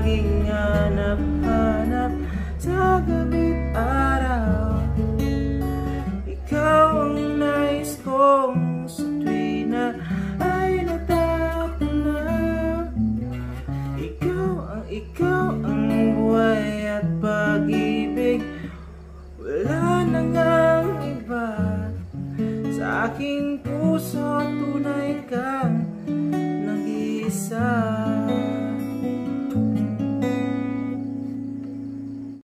laging hanap-hanap sa gabi't araw. Ikaw ang nais kong sa tuwi na ay natatanaw. Ikaw ang buhay at pag-ibig, wala na ngang iba. Sa aking puso tunay kang nag-iisa.